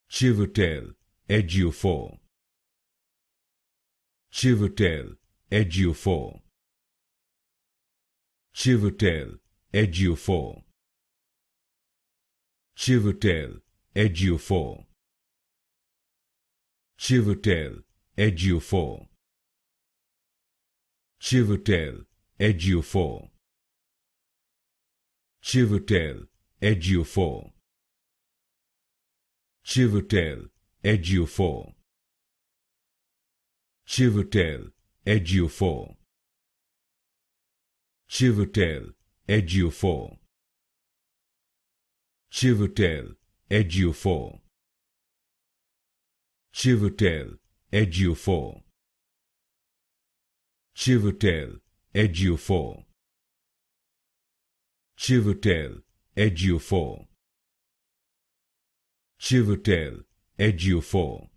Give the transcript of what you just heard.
Chiwetel Ejiofor. Chiwetel Ejiofor. Chiwetel Ejiofor. Chiwetel Ejiofor. Chiwetel Ejiofor. Chiwetel Ejiofor. Chiwetel Ejiofor. Chiwetel Ejiofor. Chiwetel Ejiofor. Chiwetel Ejiofor. Chiwetel Ejiofor. Chiwetel Ejiofor. Chiwetel Ejiofor. Chiwetel Ejiofor. Chiwetel Ejiofor.